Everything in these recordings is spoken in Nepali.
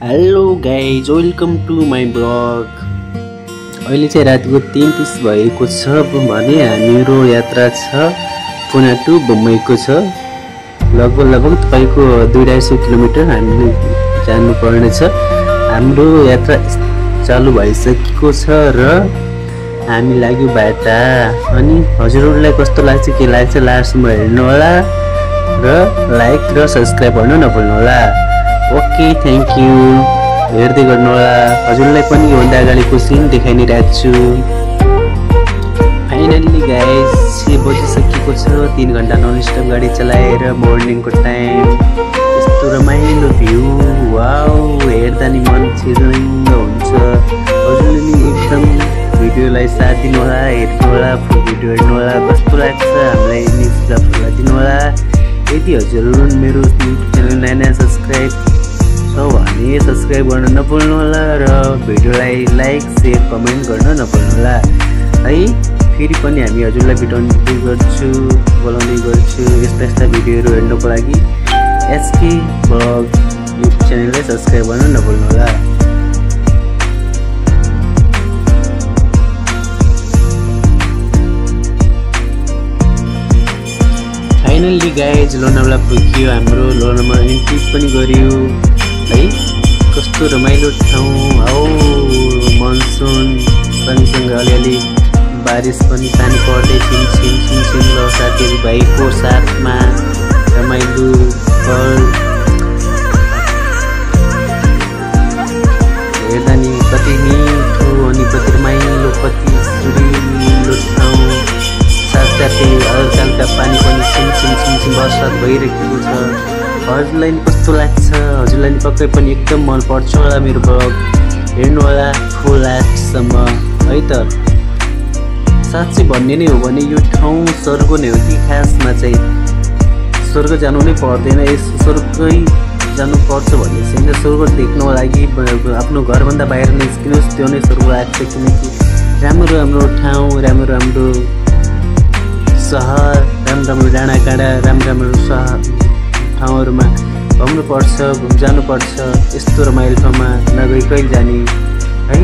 Hello guys, welcome to my blog. अहिले चाहिँ रातिको 3:30 भएको छ भने हाम्रो यात्रा छ पुणे टु बम्बईको छ। लगभग तपाईको 250 किलोमिटर हामीले जानुपर्ने छ। हाम्रो यात्रा चालु भइसकेको छ र हामी लाग्यो बाटा। अनि हजुरहरूलाई कस्तो लाग्छ के लाग्छ लास्टसम्म हेर्नु होला र लाइक र सब्स्क्राइब गर्न नभुल्नु होला। Okay, thank you. हेर्दै गर्नु होला। हजुरलाई पनि योभन्दा अगाडिको सिन देखाइ नै रहेको छु। फाइनल्ली गाइज 6 बजिसकेको छ। 3 घन्टा नन स्टप गाडी चलाएर मर्निङको टाइम यस्तो रमाइलो भ्यू। वाउ, हेर्दा नि मन छिर्लिङ्ग हुन्छ। हजुरले नि एकदम भिडियोलाई साथ दिनु होला, हेर्नु होला, फुल भिडियो हेर्नु होला। कस्तो लाग्छ हामीलाई नि सुझावहरू दिनु होला। यदि हजुरहरू मेरो युट्युब च्यानल नयाँ सब्स्क्राइब छ भने सब्स्क्राइब गर्न नभुल्नु होला र भिडियोलाई लाइक शेयर कमेन्ट गर्न नभुल्नु होला है। फेरि पनि हामी हजुरलाई भेटाउने बोलाउने गर्छु यस्ता भिडियोहरू हेर्नको लागि। एसके ब्लग युट्युब च्यानललाई सब्स्क्राइब गर्न नभुल्नु होला। फाइनल्ली गाइज लोनावला पुग्यो। हाम्रो लोनावला एन्ट्री पनि गर्यो है। कस्तो रमाइलो ठाउँ। औ मनसुन सँगसँगै अलिअलि बारिस पनि पानी पर्दै छिम र साथीहरू भाइको साथमा रमाइलो पल। हेर्दा नि कति मिठो अनि कति रमाइलो, कति सुरिलो ठाउँ। साथसाथै हल्का पानी पनि छिम बरसात भइरहेको छ। हजुरलाई नि कस्तो लाग्छ? हजुरलाई नि पक्कै पनि एकदम मन पर्छ होला मेरो ब्लग। हेर्नु होला फुल लास्टसम्म है त। साँच्चै भन्ने नै हो भने यो ठाउँ स्वर्ग नै हो कि खासमा चाहिँ स्वर्ग जानु नै पर्दैन। यस स्वर्गै जानुपर्छ भन्ने छैन। स्वर्ग देख्नको लागि आफ्नो घरभन्दा बाहिर निस्किनुहोस्, त्यो नै स्वर्ग लाग्छ। किनकि राम्रो ठाउँ, राम्रो सहर, राम्रो डाँडाकाँडा, राम्रो ठाउँहरूमा घुम्नुपर्छ, जानुपर्छ। यस्तो रमाइलो ठाउँमा नगई कहिले जाने है।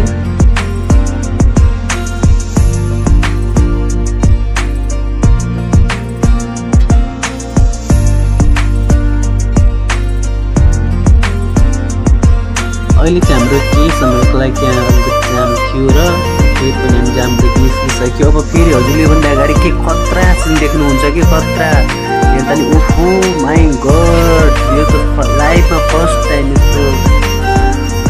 अहिले चाहिँ हाम्रो केही समयको लागि जाम थियो र फेरि पनि हामी जामदेखि निस्किसक्यो। अब फेरि हजुरले भन्दा अगाडि के खतरा सिन देख्नुहुन्छ कि खतरा। हेर्दा नि ओहो माई गड, यो त लाइफमा फर्स्ट टाइम यस्तो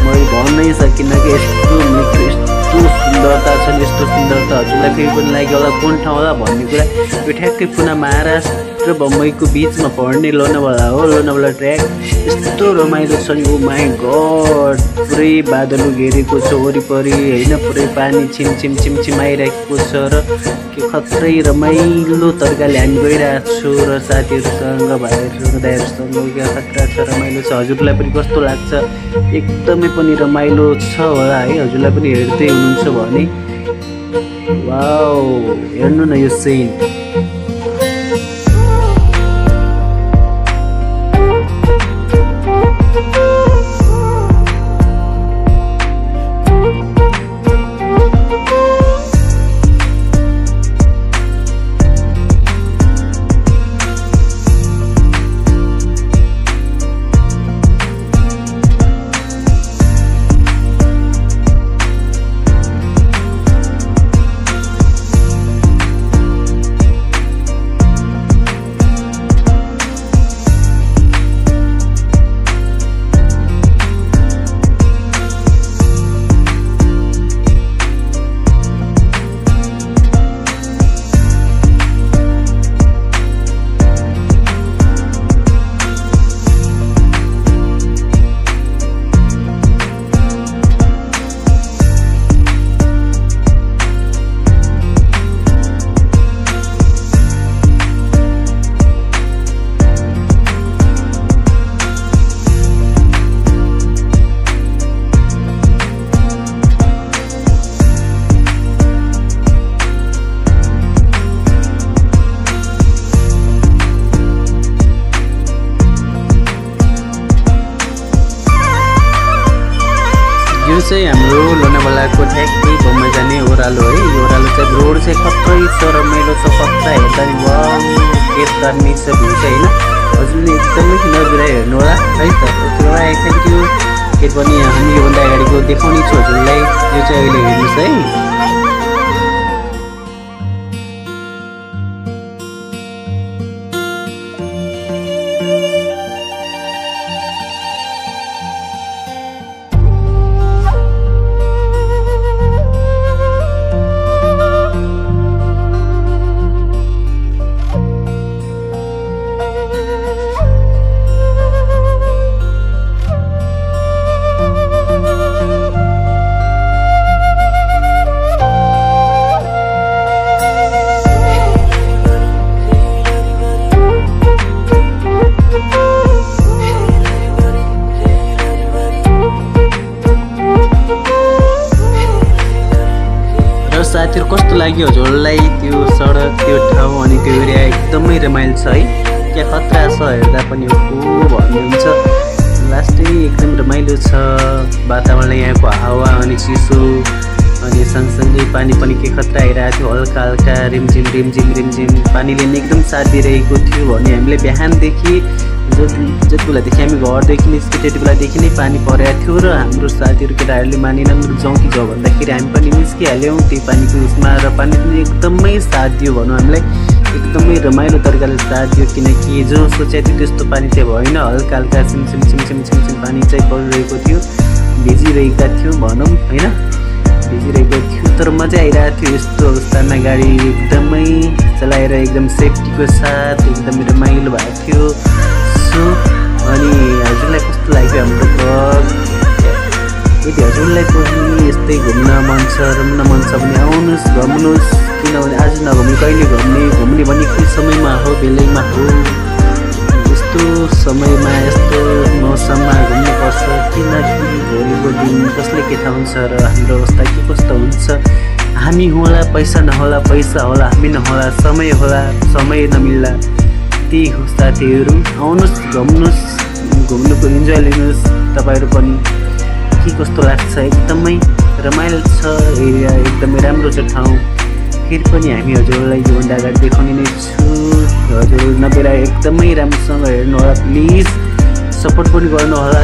मैले भन्नै सकिनँ कि यस्तो मिठो, यस्तो सुन्दरता छ। यस्तो सुन्दरता हजुरलाई फेरि पनि लाग्यो होला कुन ठाउँ होला भन्ने कुरा। यो ठ्याक्कै पुणे महाराष्ट्र बम्बईको बिचमा पर्ने लोनावला हो, लोनावला ट्र्याक। यस्तो रमाइलो छ नि। ओ माई गड, पुरै बादल घेरेको छ वरिपरि होइन। पुरै पानी छिम आइरहेको छ र के खत्रै रमाइलो तरिकाले हामी गइरहेको छु र साथीहरूसँग भाइहरूसँग दाइहरूसँग क्या खतरा छ, रमाइलो छ। हजुरलाई पनि कस्तो लाग्छ? एकदमै पनि रमाइलो छ होला है। हजुरलाई पनि हेर्दै हुनुहुन्छ भने वाउ, हेर्नु न यो सिन। यो चाहिँ हाम्रो लोनावालाको ठ्याक्कै घुम्न जाने ओह्रालो है। यो ओह्रालो चाहिँ रोड चाहिँ कत्रै छ, रमाइलो छ, कत्रा हेर्दा नि गेट गर्ने छ भ्यू चाहिँ होइन। हजुरले एकदमै नबिराइ हेर्नु होला है त। Okay by, thank you. के पनि हामी योभन्दा अगाडिको देखाउने छु हजुरलाई। यो चाहिँ अहिले हेर्नुहोस् है। साथीहरु कस्तो लाग्यो हजुरलाई त्यो सडक, त्यो ठाउँ अनि त्यो एरिया? एकदमै रमाइलो छ है। क्या खतरा छ, हेर्दा पनि भन्नुहुन्छ। लास्टै एकदम रमाइलो छ वातावरण, यहाँको हावा अनि चिसो अनि सँगसँगै पानी पनि के खतरा आइरहेको थियो, हल्का हल्का रिमझिम रिमझिम रिमझिम पानीले एकदम साथ दिइरहेको थियो भने हामीले बिहानदेखि जति बेलादेखि हामी घरदेखि निस्क्यो त्यति बेलादेखि नै पानी परेको थियो र हाम्रो साथीहरू केटाहरूले मानेनन्, जाउँ कि जाउँ भन्दाखेरि हामी पनि निस्किहाल्यौँ त्यही पानीको उसमा र पानी पनि एकदमै साथ दियो भनौँ हामीलाई। एकदमै रमाइलो तरिकाले साथ दियो किनकि जो सोचेको थियो त्यस्तो पानी चाहिँ भएन। हल्का हल्का सिमसिम सिमसिम सिमसिम पानी चाहिँ परिरहेको थियो, भिजिरहेका थियौँ भनौँ होइन, भिजिरहेको थियो। तर मजा आइरहेको थियो यस्तो अवस्थामा गाडी एकदमै चलाएर एकदम सेफ्टीको साथ एकदमै रमाइलो भएको थियो। अनि हजुरलाई कस्तो लाग्यो हाम्रो ब्लग? यदि हजुरलाई पनि यस्तै घुम्न मन छ, रम्न मन छ भने आउनुहोस्, घुम्नुहोस्। किनभने आज नघुम्ने कहिले घुम्ने भने कुन समयमा हो, बेलैमा हो, यस्तो समयमा यस्तो मौसममा घुम्नुपर्छ। किनकि भोलिको दिन कसले के थाहा हुन्छ र हाम्रो अवस्था के कस्तो हुन्छ। हामी होला पैसा नहोला, पैसा होला हामी नहोला, समय होला समय नमिल्ला। त्यही हो साथीहरू, आउनुहोस्, घुम्नुको इन्जोय लिनुहोस्। तपाईँहरू पनि के कस्तो लाग्छ? एकदमै रमाइलो छ एरिया, एकदमै राम्रो छ ठाउँ। फेरि पनि हामी हजुरलाई योभन्दा अगाडि देखाउने नै छु। हजुर नबिराइ एकदमै राम्रोसँग हेर्नु होला, प्लिज सपोर्ट पनि गर्नु होला।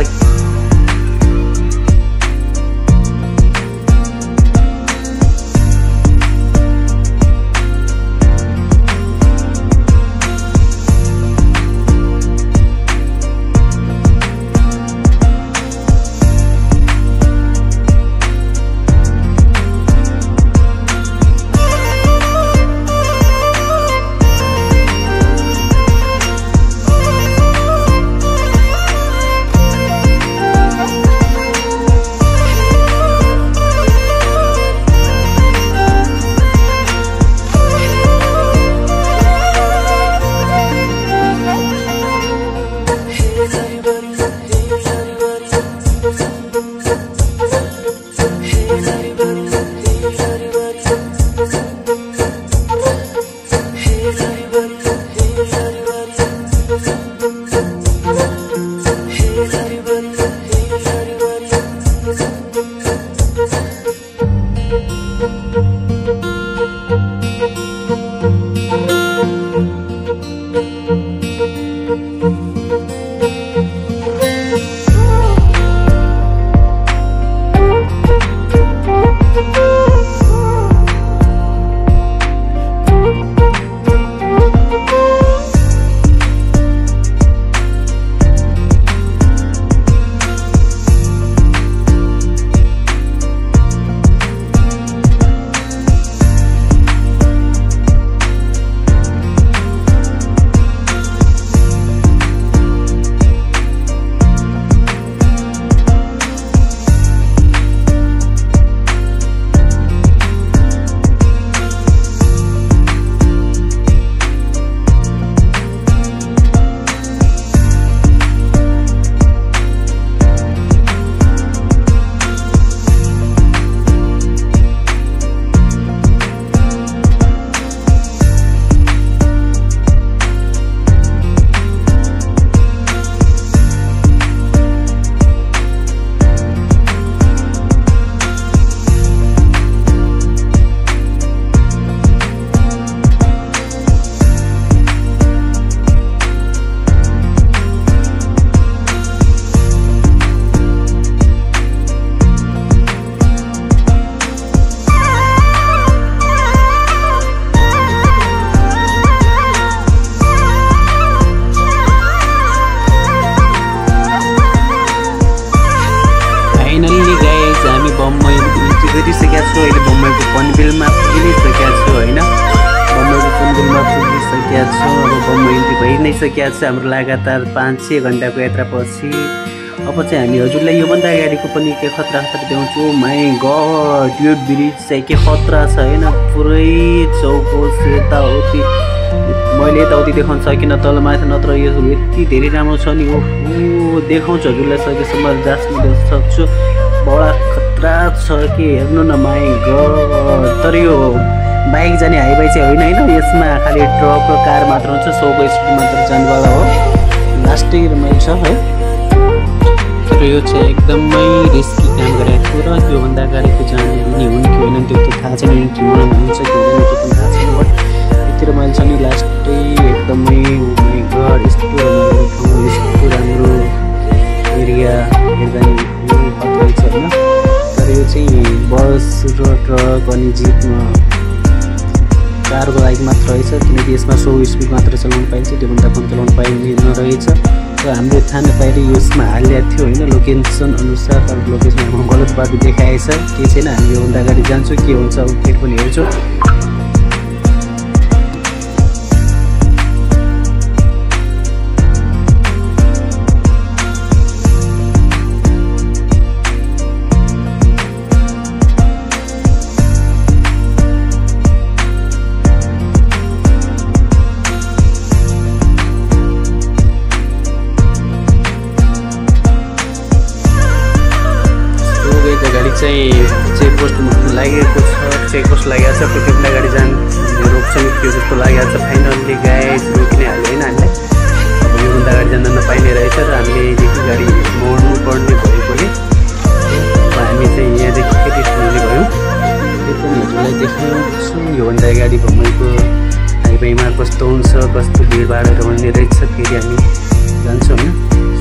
गरिसकेका छु। अहिले बम्बईको पनबिलमा पुगिसकेका छु होइन, बम्बईको पनबिलमा पुगिसकेका छु। अब बम्बई इन्ट्री भइ नै सकेका छ हाम्रो लगातार 5-6 घन्टाको यात्रापछि। अब चाहिँ हामी हजुरलाई योभन्दा अगाडिको पनि के खतरा देखाउँछु। माई गड यो ब्रिज चाहिँ के खतरा छ होइन, पुरै चौकोस यताउति मैले यताउति देखाउन सकिनँ तलमाथि, नत्र यो यति धेरै राम्रो छ नि। ओहो देखाउँछु हजुरलाई सकेसम्म जाँच्नु देख्न सक्छु। बडा खतरा छ कि हेर्नु न माई गड। तर यो बाइक जाने हाइवे चाहिँ होइन होइन, यसमा खालि ट्रक र कार मात्र हुन्छ, 100को स्पिड मात्र जानेवाला हो। लास्टै रमाइलो छ है, तर यो चाहिँ एकदमै रिस्की काम गरेको छु। र त्योभन्दा अगाडिको जाने नि हुन् कि होइन त्यो त थाहा छैन, इन्ट्री हुन्छ कि हुँदैन त्यो पनि थाहा छैन। बट यति रमाइलो छ नि लास्टै एकदमै। माई गड यस्तो रमाइलो ठाउँ, यस्तो राम्रो एरिया हेर्दा नि खतरै छ होइन। तर यो चाहिँ बस र ट्रक अनि जिपमा कारको लागि मात्र रहेछ, किनकि यसमा 100 स्पिड मात्र चलाउनु पाइन्छ, त्योभन्दा कम चलाउनु पाइँदैन रहेछ। र हामीले थाहा नपाएर यसमा हालिएको थियो होइन लोकेसन अनुसार, तर लोकेसनमा गलत बाटो देखाएछ। केही छैन, हामी योभन्दा अगाडि जान्छौँ, के हुन्छ अब फेरि पनि हेर्छौँ। चेक पोस्टमा लागेको छ, चेक पोस्ट लागेको छ, कतिवटा गाडी रोक्छौँ त्यो जस्तो लागेको छ। फाइनल्ली गाइड रोकिनेहाल्यो होइन हामीलाई। अब योभन्दा अगाडि जान नपाइने रहेछ र हामीले यदेखि गाडी मोड्नु पर्ने भएकोले अब हामी चाहिँ यहाँदेखि फेरि हिँड्ने भयौँ। त्यो पनि हजुरलाई देखाउँछु योभन्दा अगाडि बम्बईको हाइवेमा कस्तो हुन्छ, कस्तो भिडभाडहरू हुने रहेछ। फेरि हामी जान्छौँ होइन।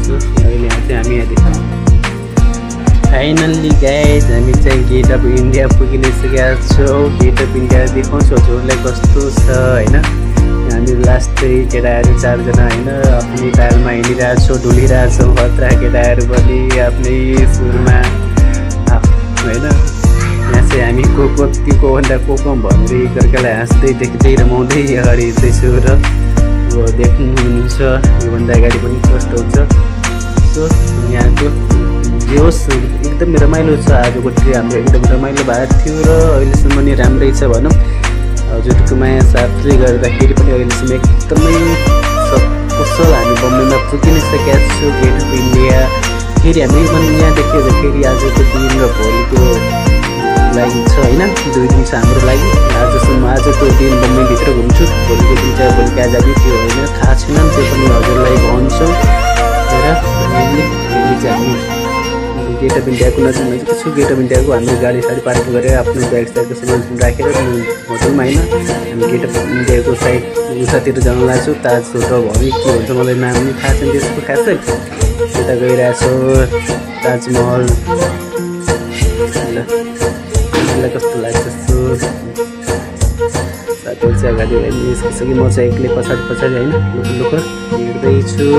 सो अहिले चाहिँ हामी यहाँदेखि फाइनल्ली गाइज हामी चाहिँ गेट अफ इन्डिया पुगिसकेका छौँ। गेट अफ इन्डिया देखाउँछु हजुरलाई कस्तो छ होइन। हामी लास्टै केटाहरू 4जना होइन आफ्नै टायरमा हिँडिरहेछौँ, डुलिरहेछौँ। खतरा केटाहरू पनि आफ्नै सुरमा होइन। यहाँ चाहिँ हामी कतिको भन्दा को कम भन्दै एकअर्कालाई हाँस्दै देख्दै रमाउँदै अगाडि हिँड्दैछु। र अब देख्नुहुन्छ योभन्दा अगाडि पनि कस्तो हुन्छ। सो यहाँको होस् एकदम रमाइलो छ। आजको ट्रिप हाम्रो एकदम रमाइलो भएको थियो र अहिलेसम्म नि राम्रै छ भनौँ। हजुरको माया साथले गर्दाखेरि पनि अहिलेसम्म एकदमै सकुशल हामी बम्बईमा पुगिसकेका छौँ गेट अफ इन्डिया। फेरि हामी यहाँदेखि फेरि आजको दिन र भोलिको लागि छ होइन, 2 दिन छ हाम्रो लागि। आजसम्म आजको दिन बम्बईभित्र घुम्छु, भोलिको दिन चाहिँ भोलिको आजादी त्यो होइन थाहा छैन, त्यो पनि हजुरलाई भन्छौँ। र चाहिँ गेट अफ इन्डियाको नजिकमा चाहिँ छु। गेट अफ इन्डियाको हाम्रो गाडी साडी पार्किङ गरेर आफ्नो ब्याग साइडको सामान राखेर होटलमा होइन हामी गेट अफ इन्डियाको साइड उतातिर जान लाग्छौँ। ताज होटल भयो के भन्छ मलाई नाम पनि थाहा छैन त्यसको खासै। त्यता गइरहेछौँ ताजमहल। ल कस्तो लाग्छ सो साथीहरू चाहिँ अगाडि निस्किसक्यो, म चाहिँ एक्लै पछाडि होइन लुक हिँड्दैछु।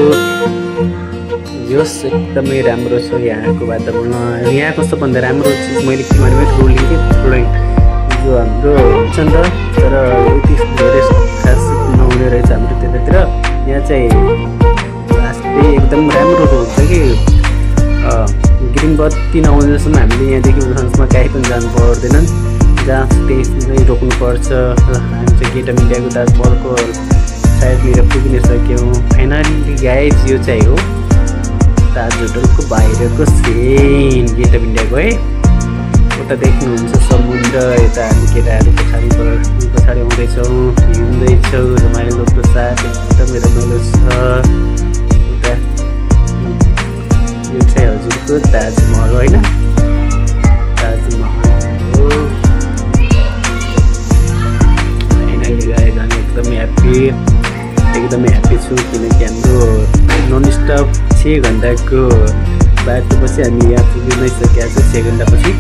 यस एकदमै राम्रो छ यहाँको वातावरण। यहाँ कस्तो भन्दा राम्रो चिज मैले के भने रोलिङ कि फ्लोइङ जो हाम्रो हुन्छ नि त, तर यति धेरै खास नहुने रहेछ हाम्रो त्यतातिर। यहाँ चाहिँ लास्टै एकदम राम्रो हुन्छ कि ग्रिन बत्ती नआउनेसम्म हामीले यहाँदेखि उठानसम्म काहीँ पनि जानु पर्दैन, जहाँ त्यही रोक्नुपर्छ। हामी चाहिँ गेट अफ इन्डियाको ताजमहलको साइडतिर पुगिसक्यौँ फाइनली गाइज। यो चाहिँ हो ताज होटलको बाहिरको सिन गेट अफ इन्डियाको है। उता देख्नुहुन्छ समुद्र, यता हामी केटाहरू पछाडि आउँदैछौँ, हिँड्दैछौँ रमाइलोको साथ एकदमै रमाइलो छ। उता यो चाहिँ हजुरको ताजमहल होइन, ताजमहल हो। फाइनली गाइज हामी एकदमै ह्याप्पी छु, किनकि हाम्रो नन स्टप 6 घन्टाको बाटोपछि हामी यहाँ पुगि नै सकेका छौँ। 6 घन्टापछि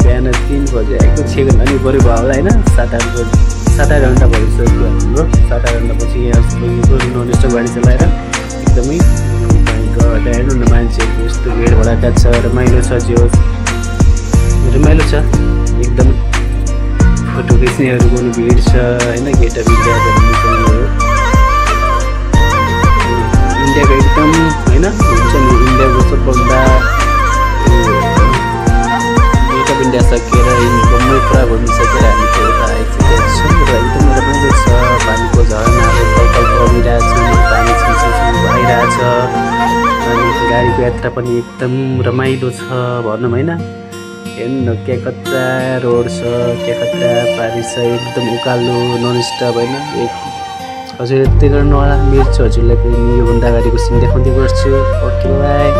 बिहान 3 बजे आएको, 6 घन्टा नि बरु भयो होला होइन, 7-8 घन्टा भइसक्यो हाम्रो। 7-8 घन्टापछि यहाँ पुगेको नन स्टप गाडी चलाएर। एकदमै हेर्नु न मान्छेहरूको यस्तो भिड भडका छ, रमाइलो छ जे होस्। र रमाइलो छ एकदम। फोटो खिच्नेहरूको पनि भिड छ होइन। गेट अफ इन्डिया इन्डियाको एकदम होइन हुन्छ नि इन्डियाको सबभन्दा गेट अफ इन्डिया सकेर इन्डियामै पुरा घुमिसकेर हामी चाहिँ यता आइसकेका छौँ र एकदम रमाइलो छ। पानीको झरनाहरू कल परिरहेछ, पानी छिमछिम भइरहेछ अनि गाडीको यात्रा पनि एकदम रमाइलो छ भनौँ होइन। हेर्नु के कच्चा रोड छ, के कच्चा पानी छ, एकदम उकालो ननस्टप होइन। हजुर यति गर्नु होला, मिर्छु हजुरलाई पनि योभन्दा अगाडिको सिन देखाउँदै गर्छु। Okay by.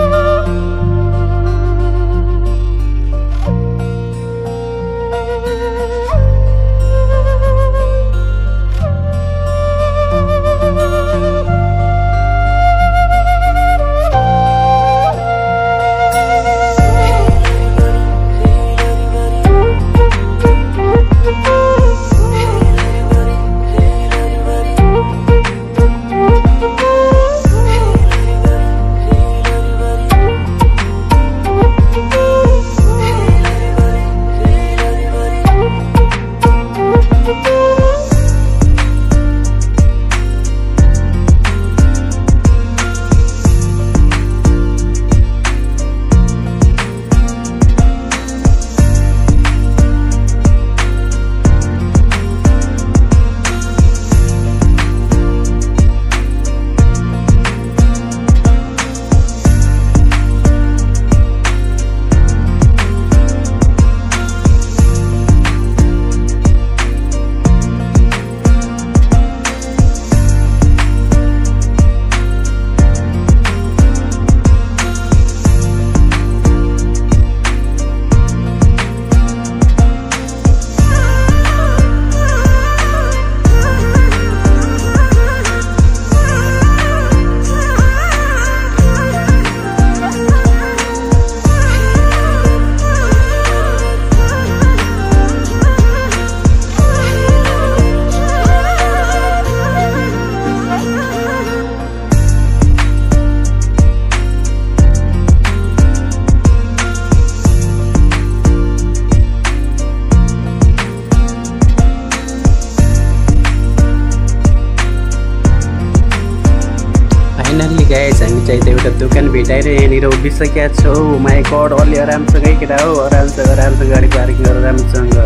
फाइनल्ली गाइस हामी चाहिँ एउटा दोकान भेटाएर यहाँनिर उभिसकेका छौँ। माई गड अलि आरामसँगै केटा हो, आरामसँग गाडी पार्किङ गरेर राम्रोसँग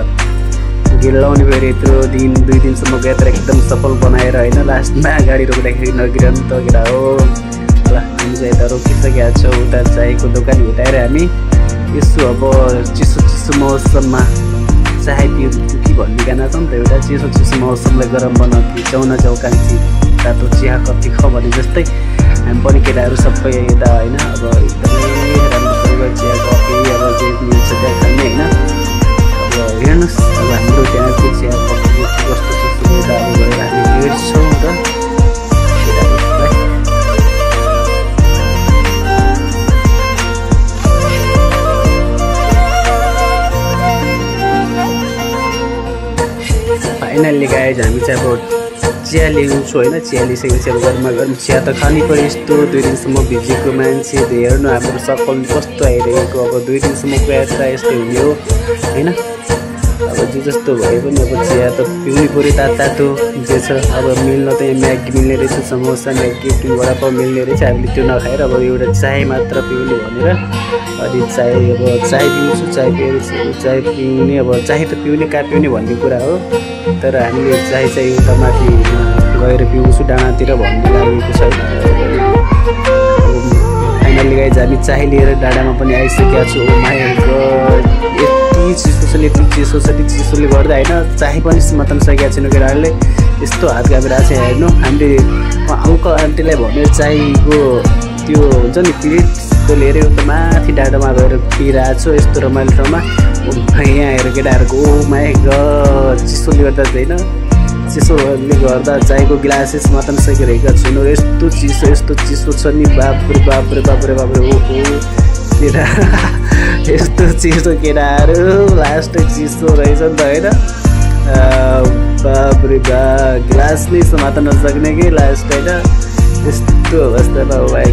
गिलाउने भयो यत्रो दिन 2 दिनसम्म यात्रा एकदम सफल बनाएर होइन। लास्टमा गाडी रोक्दाखेरि नगिरहनु त केटा हो। ल हामी चाहिँ यता रोकिसकेका छौँ। उता चायको दोकान भेटाएर हामी यसो अब चिसो मौसममा चाय पिउ कि भन्ने गाना छ नि त एउटा, चिसो मौसमलाई गरम बनाउँथी चाउन चौकान्थी तातो चिया कति ख भने जस्तै हामी पनि केटाहरू सबै यता होइन। अब एकदमै राम्रोसँग चिया कफी अब जे मिल्छ त्यहाँ खाने होइन। अब हेर्नुहोस् अब हाम्रो त्यहाँको चिया कफी कस्तो छ सुविधाहरू भएर हामी हेर्छौँ र फाइनल्ली गाइज हामी चाहिँ अब चिया ल्याउँछु होइन। चिया लिइसकेपछि अब गरमा गरम चिया त खानै पऱ्यो। यस्तो 2 दिनसम्म भिजेको मान्छे हेर्नु हाम्रो सकल कस्तो आइरहेको। अब 2 दिनसम्मको यात्रा यस्तै हुने हो होइन। अब जे जस्तो भए पनि अब चिया त पिउनै पऱ्यो तातो जे छ। अब मिल्न त यहाँ म्यागी मिल्ने रहेछ, समोसा म्यागी वडापाउ मिल्ने रहेछ। हामीले त्यो नखाएर अब एउटा चाय मात्र पिउने भनेर अनि चाय पिउँछु। चाय पिउने अब चाय त पिउने कहाँ पिउने भन्ने कुरा हो। तर हामीले चाय चाहिँ उता माथि गएर पिउँछु डाँडातिर भन्ने लागेको छ। फाइनल्ली गाइज हामी चाय लिएर डाँडामा पनि आइसकेका छौँ। माई गड यति चिसोले गर्दा होइन चाय पनि समात्न सकेका छैन केटाहरूले। यस्तो हात कापिरहेको छ हेर्नु। हामीले अङ्कल आन्टीलाई भनेर चायको त्यो हुन्छ नि प्लेट त्यो लिएर उता माथि डाँडामा गएर पिइरहेको छु यस्तो रमाइलो ठाउँमा। यहाँ हेर केटाहरूको ओ माई गड चिसोले गर्दा होइन, चिसोले गर्दा चायको ग्लासेस मात्र सकिरहेका छैनौँ। यस्तो चिसो छ नि बाप्रे ओहो केटा यस्तो चिसो केटाहरू लास्ट चिसो रहेछ नि त होइन। बाप्रे ग्लास नै समात्न नसक्ने कि लास्ट होइन। यस्तो अवस्थामा भाइ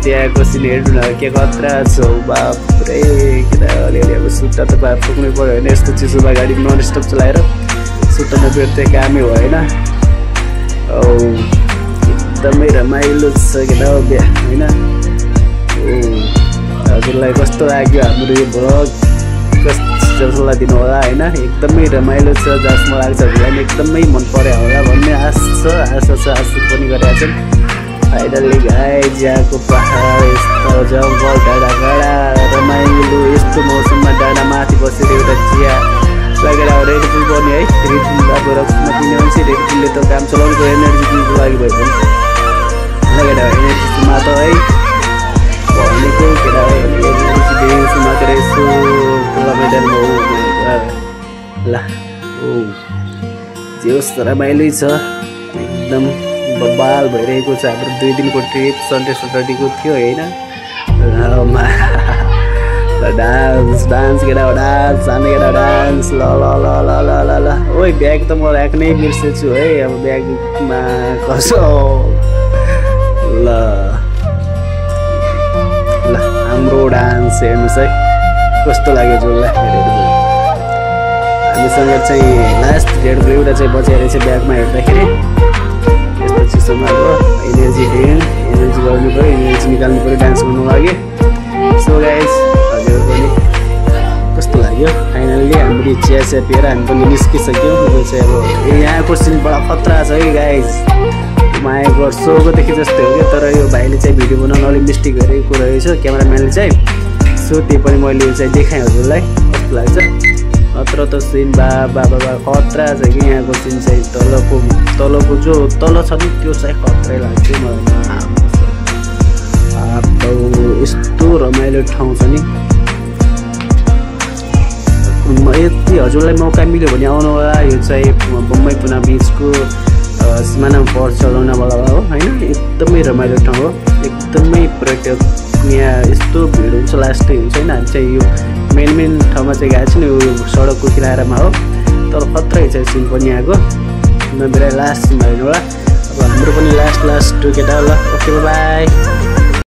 त्यहाँको सिन हेर्नु न के खतरा छ बाप पुरै केटा अलिअलि अब सुट्टा त पुग्नै पऱ्यो होइन यस्तो चिसोमा गाडी नन स्टप चलाएर सुट्टामा बेट्दै कामै होइन एकदमै रमाइलो छ केटा होइन हजुरलाई कस्तो लाग्यो हाम्रो यो भ्लग कस्तो सल्लाह दिनु होला होइन एकदमै रमाइलो छ जसमा लाग्छ हजुरलाई एकदमै मन पर्यो होला भन्ने आशा पनि गरेका छन् फाइनल्ली गाइज यहाँको पहाड यस्तो जङ्गल डाँडा रमाइलो यस्तो मौसममा डाँडा माथि बसेर एउटा चिया लगेर रेड बुल गर्ने है रेड बुल अब रक्समा दिने भने चाहिँ रेड बुलले त काम चलाउनुको एनर्जी दिनुको लागि भयो भने लगेर एनर्जीमा त है भनेको केटा एनर्जी मात्र यसो खुला मैदानमा ल जे होस् रमाइलो छ एकदम बबाल भइरहेको छ हाम्रो 2 दिनको ट्रिप सन्डे सटर्डेको थियो होइन डान्स केटा डान्स जाने केटा डान्स ल ओइ ब्याग त म राख्नै बिर्सेछु है अब ब्यागमा कसो ल हाम्रो डान्स हेर्नुहोस् है कस्तो लाग्यो जोलाई हामीसँग चाहिँ लास्ट डेढको एउटा चाहिँ बचेर चाहिँ ब्यागमा हेर्दाखेरि यस्तो चिसोमा अब एनर्जी गर्नु पऱ्यो एनर्जी निकाल्नु पऱ्यो डान्स गर्नु लागि सो गाइज हजुर पनि कस्तो लाग्यो फाइनल्ली हाम्रो चिया पिएर हामी पनि निस्किसक्यौँ यो चाहिँ अब यहाँको सिन बडा खतरा छ है गाइज माया गर्छोको देखि जस्तै हो क्या तर यो भाइले चाहिँ भिडियो बनाउन अलिक मिस्टेक गरेको रहेछ क्यामेराम्यानले चाहिँ सो त्यो पनि मैले चाहिँ देखाएँ हजुरलाई कस्तो लाग्छ नत्र त सिन बाबा खतरा छ कि यहाँको सिन चाहिँ तलको जो तल छ नि त्यो चाहिँ खतरै लाग्थ्यो मलाई यस्तो रमाइलो ठाउँ छ नि यति हजुरलाई मौका मिल्यो भने आउनु होला यो चाहिँ बम्बई पुना बिचको सिमानामा पर्छ लोनावाला हो होइन एकदमै रमाइलो ठाउँ हो एकदमै पर्यटक यहाँ यस्तो भिड हुन्छ लास्टै हुन्छ होइन हामी चाहिँ यो मेन ठाउँमा चाहिँ गएको छैन यो सडकको किनारामा हो तर खत्रै छ सिन पनि यहाँको नबिरा लास्ट सिन होइन होला अब हाम्रो पनि लास्ट केटा ल ओके बाई